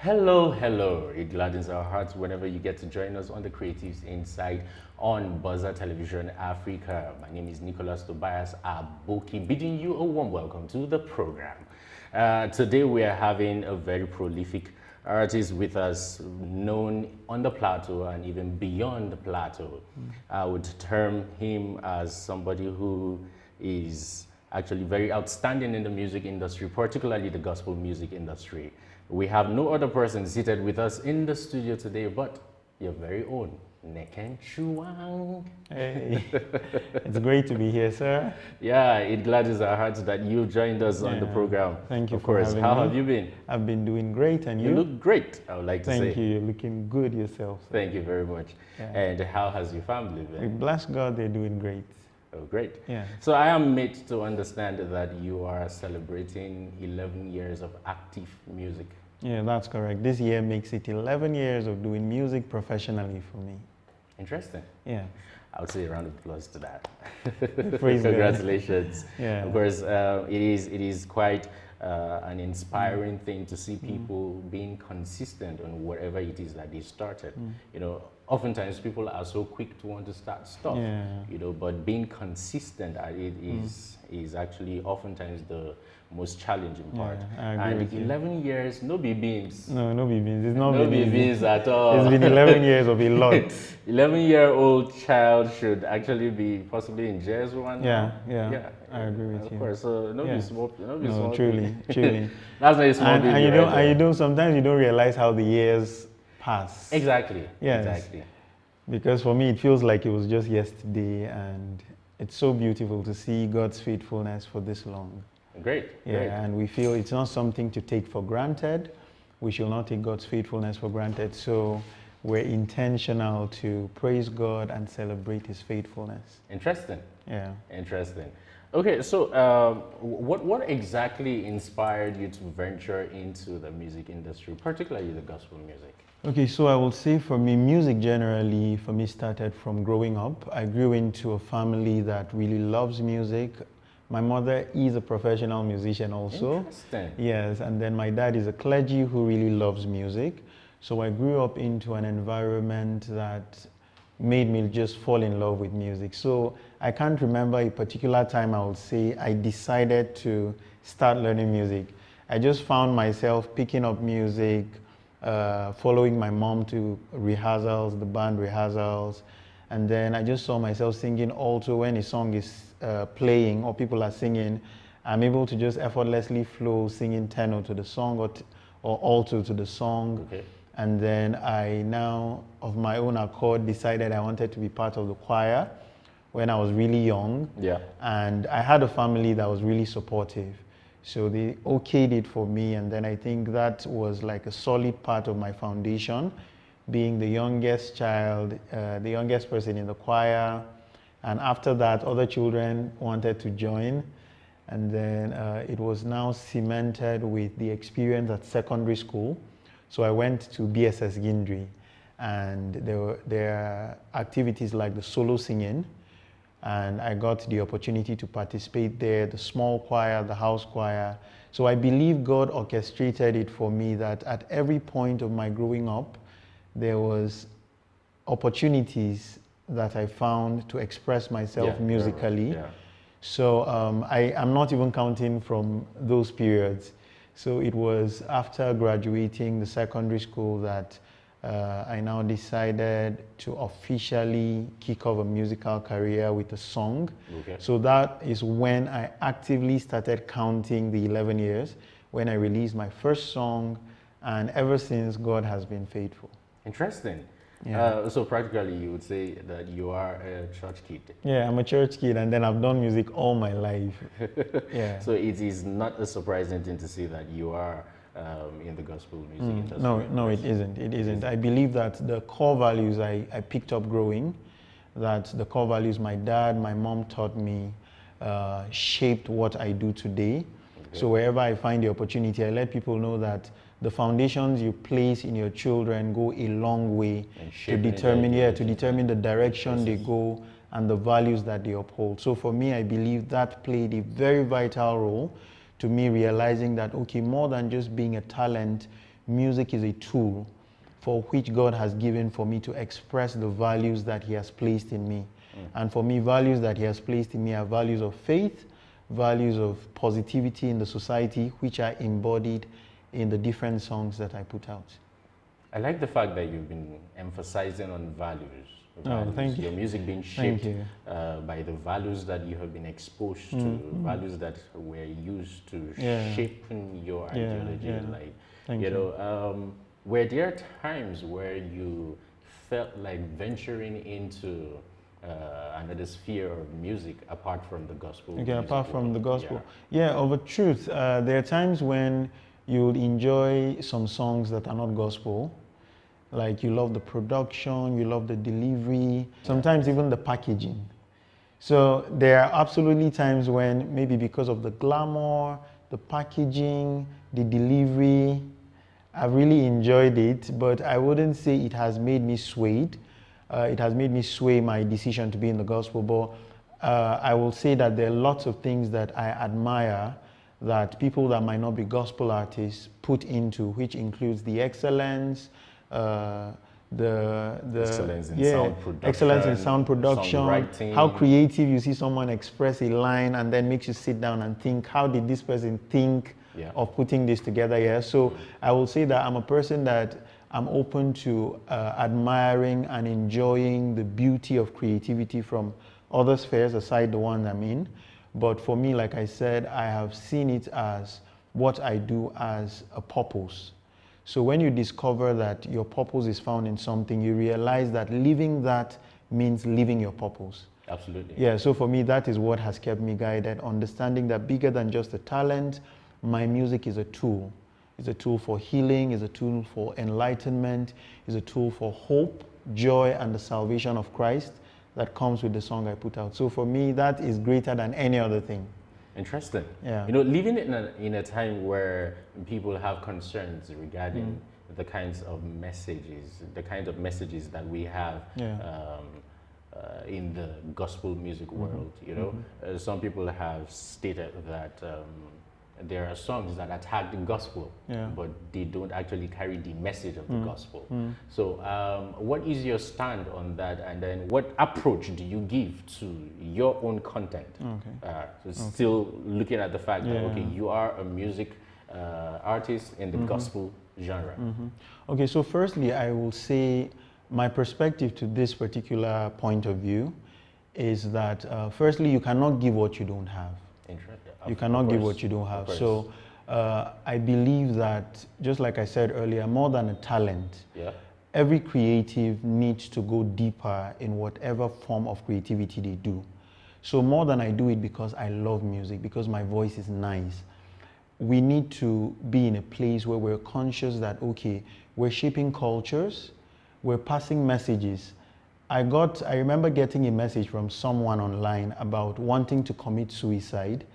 Hello, hello. It gladdens our hearts whenever you get to join us on the Creatives Insight on Buzzer Television Africa. My name is Nicholas Tobias Aboki, bidding you a warm welcome to the program. Today we are having a very prolific artist with us, known on the plateau and even beyond the plateau. I would term him as somebody who is actually very outstanding in the music industry, particularly the gospel music industry. We have no other person seated with us in the studio today but your very own Neken Chuwang. Hey, it's great to be here, sir. Yeah, it gladdens our hearts that you joined us on the program. Thank you of for course. having How me. have you been? I've been doing great, and you? You look great, I would like to say. Thank you. You're looking good yourself. Sir. Thank you very much. Yeah. And how has your family We been? bless God, they're doing great. Oh, great. Yeah. So I am made to understand that you are celebrating 11 years of active music. Yeah, that's correct. This year makes it 11 years of doing music professionally for me. Interesting. Yeah. I would say a round of applause to that. Praise God. Congratulations. Yeah. Of course, it is quite an inspiring thing to see people being consistent on whatever it is that they started. You know, oftentimes people are so quick to want to start stuff, Yeah. you know, but being consistent at it is actually oftentimes the most challenging part. I agree And with you. 11 years, no be beans. No, no beans. It's not No been be easy. beans at all. It's been 11 years of a lot. 11-year-old child should actually be possibly in JS1. Yeah, I agree with of you. Of course, so no be small. No, truly. That's not a small And, baby. and you right don't, there. and you don't. Sometimes you don't realize how the years pass. Exactly. Yes. Exactly. Because for me, it feels like it was just yesterday, and it's so beautiful to see God's faithfulness for this long. Great. Yeah, Great. and we feel it's not something to take for granted. We shall not take God's faithfulness for granted. So we're intentional to praise God and celebrate His faithfulness. Interesting. Yeah. Interesting. Okay, so what exactly inspired you to venture into the music industry, particularly the gospel music? Okay, so I will say for me, music generally, for me, started from growing up. I grew into a family that really loves music. My mother is a professional musician also. Interesting. Yes, and then my dad is a clergy who really loves music. So I grew up into an environment that made me just fall in love with music. So I can't remember a particular time I would say I decided to start learning music. I just found myself picking up music, following my mom to rehearsals, the band rehearsals, and then I just saw myself singing also when a song is playing or people are singing. I'm able to just effortlessly flow singing tenor to the song or alto to the song. Okay. And then I now, of my own accord, decided I wanted to be part of the choir when I was really young. Yeah. And I had a family that was really supportive. So they okayed it for me, and then I think that was like a solid part of my foundation, being the youngest child, the youngest person in the choir. And after that, other children wanted to join. And then it was now cemented with the experience at secondary school. So I went to BSS Gindri, and there are activities like the solo singing, and I got the opportunity to participate there, the small choir, the house choir. So I believe God orchestrated it for me that at every point of my growing up, there was opportunities that I found to express myself musically. Yeah. So I am not even counting from those periods. So it was after graduating the secondary school that I now decided to officially kick off a musical career with a song. Okay. So that is when I actively started counting the 11 years, when I released my first song, and ever since God has been faithful. Interesting. Yeah. So practically you would say that you are a church kid. Yeah, I'm a church kid, and then I've done music all my life. Yeah. So it is not a surprising thing to see that you are in the gospel music industry. No, it isn't. It isn't. I believe that the core values I picked up growing, that the core values my dad, my mom taught me, shaped what I do today. Okay. So wherever I find the opportunity, I let people know that the foundations you place in your children go a long way to determine the direction they go and the values that they uphold. So for me, I believe that played a very vital role to me realizing that, okay, more than just being a talent, music is a tool for which God has given for me to express the values that He has placed in me. And for me, values that He has placed in me are values of faith, values of positivity in the society, which are embodied in the different songs that I put out. I like the fact that you've been emphasizing on values. Oh, thank you. Your music being shaped by the values that you have been exposed to, values that were used to shaping your ideology. Like, you know, were there times where you felt like venturing into another sphere of music apart from the gospel? Okay, apart from the gospel. Yeah, of a truth, there are times when you would enjoy some songs that are not gospel. Like you love the production, you love the delivery, sometimes even the packaging. So there are absolutely times when maybe because of the glamour, the packaging, the delivery, I've really enjoyed it, but I wouldn't say it has made me swayed. It has made me sway my decision to be in the gospel, but I will say that there are lots of things that I admire that people that might not be gospel artists put into, which includes the excellence, excellence in sound production, excellence in sound production, how creative you see someone express a line and then makes you sit down and think, how did this person think of putting this together? So I will say that I'm a person that I'm open to admiring and enjoying the beauty of creativity from other spheres aside the one I'm in. But for me, like I said, I have seen it as what I do as a purpose. So when you discover that your purpose is found in something, you realize that living that means living your purpose. Absolutely. Yeah, so for me, that is what has kept me guided, understanding that bigger than just a talent, my music is a tool. It's a tool for healing, it's a tool for enlightenment, it's a tool for hope, joy, and the salvation of Christ that comes with the song I put out. So for me, that is greater than any other thing. Interesting. Yeah. You know, living in a time where people have concerns regarding the kinds of messages that we have in the gospel music world. You know, some people have stated that there are songs that attack the gospel, but they don't actually carry the message of the gospel. So what is your stand on that, and then what approach do you give to your own content? Still looking at the fact that, okay, you are a music artist in the gospel genre. Okay, so firstly, I will say my perspective to this particular point of view is that firstly, you cannot give what you don't have. You cannot give what you don't have. So I believe that, just like I said earlier, more than a talent, every creative needs to go deeper in whatever form of creativity they do. So more than I do it because I love music, because my voice is nice, we need to be in a place where we're conscious that, okay, we're shaping cultures, we're passing messages. I remember getting a message from someone online about wanting to commit suicide,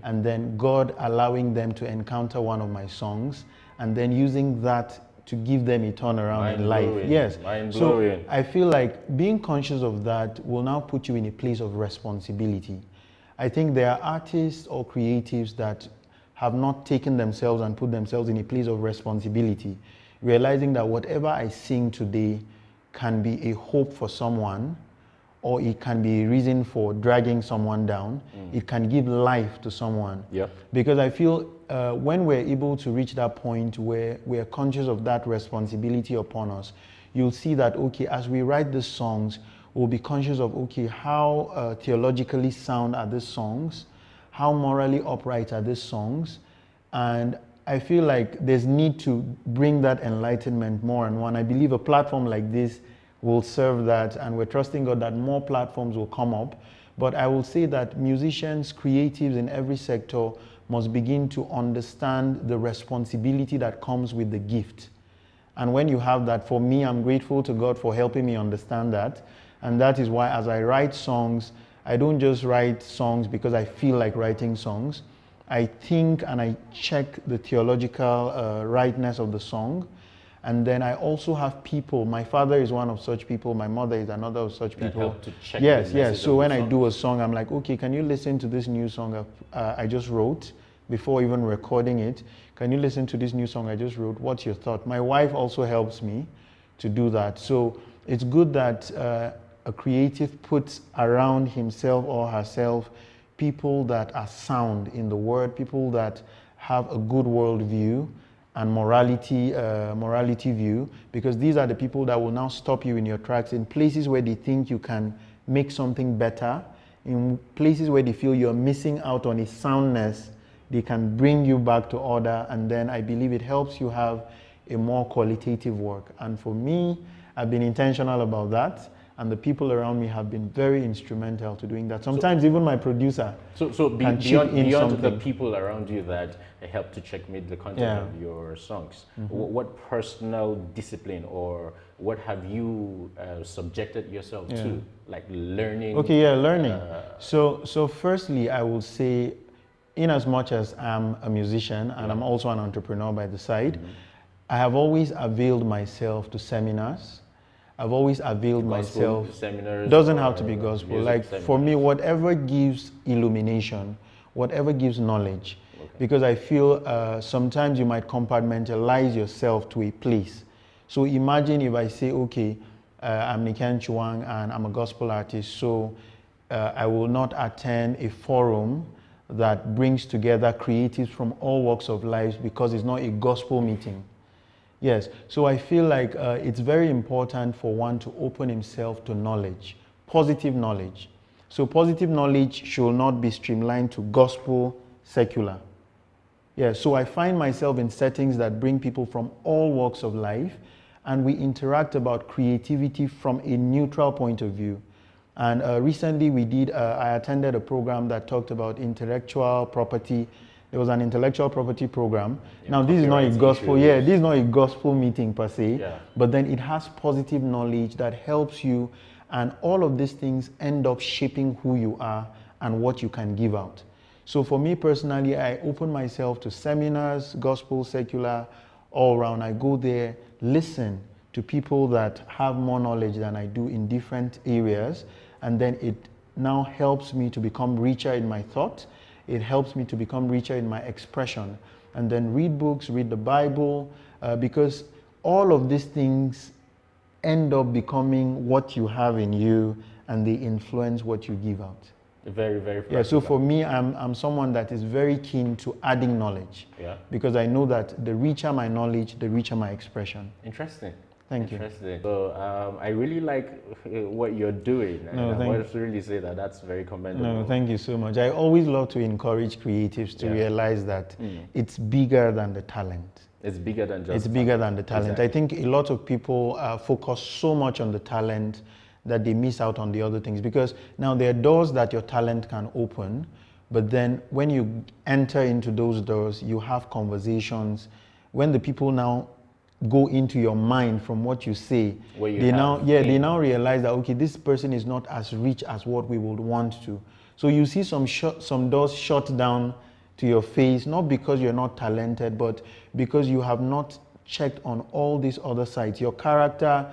and then God allowing them to encounter one of my songs and then using that to give them a turnaround in life. Yes. So I feel like being conscious of that will now put you in a place of responsibility. I think there are artists or creatives that have not taken themselves and put themselves in a place of responsibility, realizing that whatever I sing today can be a hope for someone, or it can be a reason for dragging someone down. It can give life to someone. Because I feel when we're able to reach that point where we're conscious of that responsibility upon us, you'll see that, okay, as we write these songs, we'll be conscious of, okay, how theologically sound are these songs? How morally upright are these songs? And I feel like there's need to bring that enlightenment more and more. And I believe a platform like this will serve that, and we're trusting God that more platforms will come up. But I will say that musicians, creatives in every sector must begin to understand the responsibility that comes with the gift. And when you have that, for me, I'm grateful to God for helping me understand that. And that is why as I write songs, I don't just write songs because I feel like writing songs. I think and I check the theological rightness of the song. And then I also have people. My father is one of such people. My mother is another of such people. Help to check Yes. So when I do a song, I'm like, okay, can you listen to this new song I just wrote before even recording it? can you listen to this new song I just wrote? What's your thought? My wife also helps me to do that. So it's good that a creative puts around himself or herself people that are sound in the word, people that have a good worldview and morality view, because these are the people that will now stop you in your tracks in places where they think you can make something better, in places where they feel you're missing out on a soundness. They can bring you back to order, and then I believe it helps you have a more qualitative work. And for me, I've been intentional about that, and the people around me have been very instrumental to doing that. Sometimes even my producer can chip in beyond something. the people around you that help to checkmate the content of your songs, what personal discipline or what have you subjected yourself to, like learning? Okay, learning. So firstly, I will say, in as much as I'm a musician and I'm also an entrepreneur by the side, I have always availed myself to seminars. I've always availed myself. Seminars Doesn't have to be gospel. Like seminars. For me, whatever gives illumination, whatever gives knowledge, because I feel sometimes you might compartmentalize yourself to a place. So imagine if I say, okay, I'm Neken Chuwang and I'm a gospel artist, so I will not attend a forum that brings together creatives from all walks of life because it's not a gospel meeting. Yes, so I feel like it's very important for one to open himself to knowledge, positive knowledge. So positive knowledge should not be streamlined to gospel, secular. Yeah, so I find myself in settings that bring people from all walks of life, and we interact about creativity from a neutral point of view. And recently I attended a program that talked about intellectual property. There was an intellectual property program. Now, this is not a gospel, this is not a gospel meeting per se, but then it has positive knowledge that helps you, and all of these things end up shaping who you are and what you can give out. So for me personally, I open myself to seminars, gospel, secular, all around. I go there, listen to people that have more knowledge than I do in different areas, and then it now helps me to become richer in my thought. It helps me to become richer in my expression. And then read books, read the Bible, because all of these things end up becoming what you have in you, and they influence what you give out. Very, very practical. Yeah, so for me, I'm someone that is very keen to adding knowledge. Because I know that the richer my knowledge, the richer my expression. Interesting. Thank you. So I really like what you're doing. And I want to really say that that's very commendable. No, thank you so much. I always love to encourage creatives to realize that it's bigger than the talent. It's bigger than just It's bigger than the talent. Exactly. I think a lot of people focus so much on the talent that they miss out on the other things, because now there are doors that your talent can open, but then when you enter into those doors, you have conversations. When the people now go into your mind from what you say, they now realize that, okay, this person is not as rich as what we would want to. So you see some doors shut down to your face, not because you're not talented, but because you have not checked on all these other sides. Your character,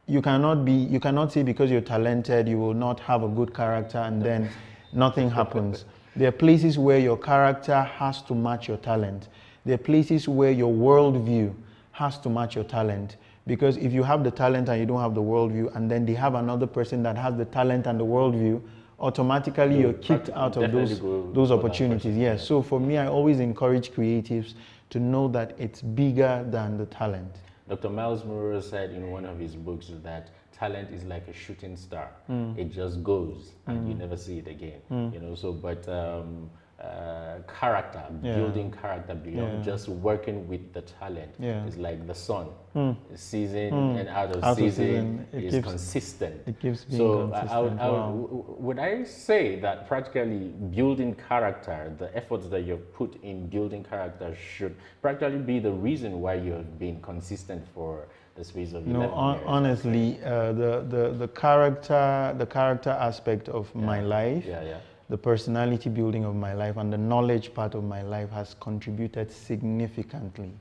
you cannot say because you're talented you will not have a good character and then nothing happens. There are places where your character has to match your talent. There are places where your worldview has to match your talent, because if you have the talent and you don't have the worldview, and then they have another person that has the talent and the worldview, automatically you're kicked out of those opportunities. Yes. So for me, I always encourage creatives to know that it's bigger than the talent. Dr. Miles Monroe said in one of his books that talent is like a shooting star. It just goes and you never see it again. You know. So, but character, building character beyond just working with the talent is like the sun. Season and out of season is consistent. It keeps being consistent. Would I say that practically building character, the efforts that you've put in building character should practically be the reason why you have been consistent for the space of 11 years? Honestly, the character aspect of my life, the personality building of my life, and the knowledge part of my life has contributed significantly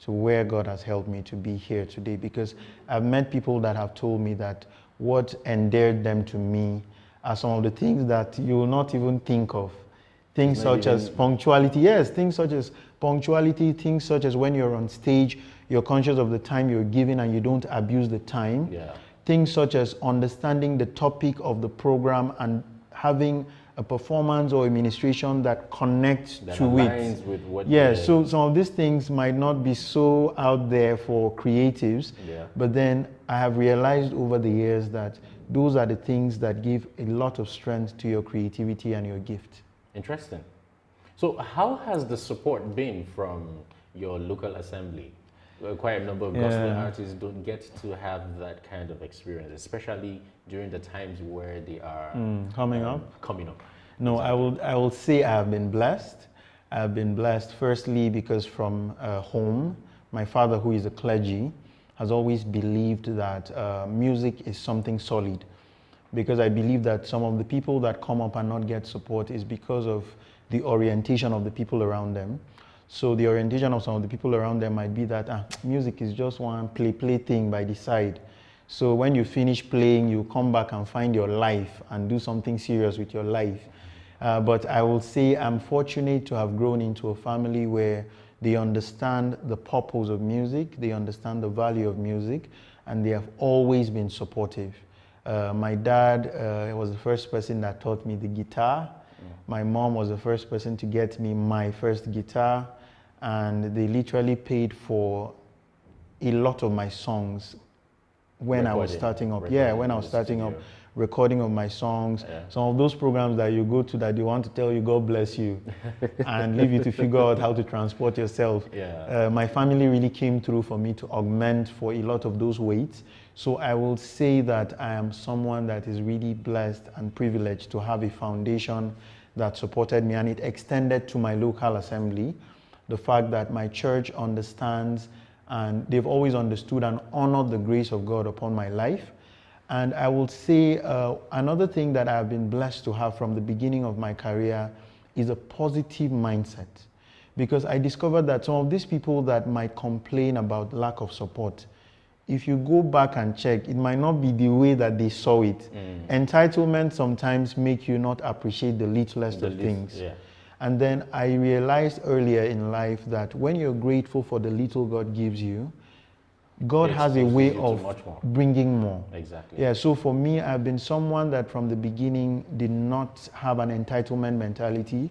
to where God has helped me to be here today, because I've met people that have told me that what endeared them to me are some of the things that you will not even think of. Things such as punctuality. Yes, things such as Punctuality, things such as when you're on stage, you're conscious of the time you're giving and you don't abuse the time. Yeah. Things such as understanding the topic of the program and having a performance or administration that connects That to aligns it. with what Yeah, the- so some of these things might not be so out there for creatives, Yeah. but then I have realized over the years that those are the things that give a lot of strength to your creativity and your gift. Interesting. So how has the support been from your local assembly? Quite a number of gospel Yeah. artists don't get to have that kind of experience, especially during the times where they are Coming up? Coming up. No, I will say I have been blessed. I have been blessed firstly because from home, my father, who is a clergy, has always believed that music is something solid. Because I believe that some of the people that come up and not get support is because of the orientation of the people around them. So the orientation of some of the people around them might be that music is just one play thing by the side. So when you finish playing, you come back and find your life and do something serious with your life. But I will say I'm fortunate to have grown into a family where they understand the purpose of music, they understand the value of music, and they have always been supportive. My dad was the first person that taught me the guitar. My mom was the first person to get me my first guitar, and they literally paid for a lot of my songs when I was starting up. Yeah, when I was starting up, recording of my songs. Yeah. Some of those programs that you go to that they want to tell you, God bless you, and leave you to figure out how to transport yourself. Yeah. My family really came through for me to augment for a lot of those weights. So I will say that I am someone that is really blessed and privileged to have a foundation that supported me, and it extended to my local assembly. The fact that my church understands and they've always understood and honored the grace of God upon my life. And I will say another thing that I've been blessed to have from the beginning of my career is a positive mindset. Because I discovered that some of these people that might complain about lack of support, if you go back and check, it might not be the way that they saw it. Entitlement sometimes make you not appreciate the littlest of things. Yeah. And then I realized earlier in life that when you're grateful for the little God gives you, God has a way of bringing more. Exactly. Yeah, so for me, I've been someone that from the beginning did not have an entitlement mentality.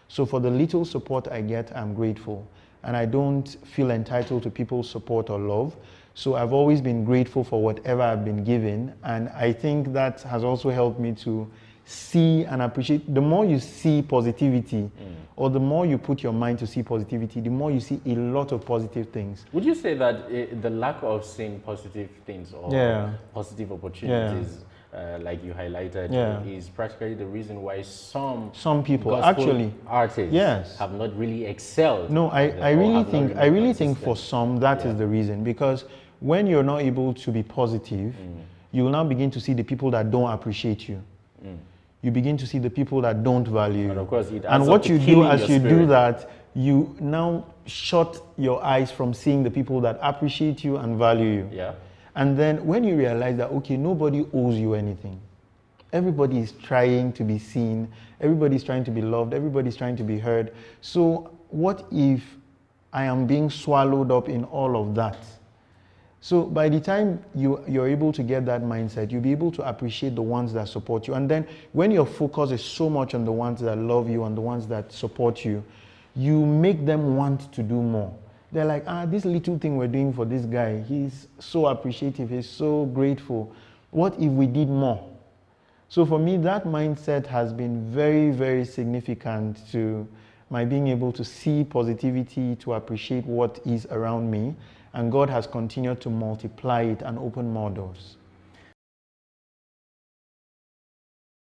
So for the little support I get, I'm grateful. And I don't feel entitled to people's support or love. So I've always been grateful for whatever I've been given. And I think that has also helped me to see and appreciate. The more you see positivity, or the more you put your mind to see positivity, the more you see a lot of positive things. Would you say that the lack of seeing positive things or positive opportunities, like you highlighted, is practically the reason why some people gospel actually artists have not really excelled? No, I really think for some that is the reason, because when you're not able to be positive, you will now begin to see the people that don't appreciate you. You begin to see the people that don't value you. And of course, and what you do as you do that, you now shut your eyes from seeing the people that appreciate you and value you. Yeah. And then when you realize that, okay, nobody owes you anything. Everybody is trying to be seen. Everybody is trying to be loved. Everybody is trying to be heard. So what if I am being swallowed up in all of that? So by the time you're able to get that mindset, you'll be able to appreciate the ones that support you. And then when your focus is so much on the ones that love you and the ones that support you, you make them want to do more. They're like, this little thing we're doing for this guy, he's so appreciative, he's so grateful. What if we did more? So for me, that mindset has been very, very significant to my being able to see positivity, to appreciate what is around me. And God has continued to multiply it and open more doors.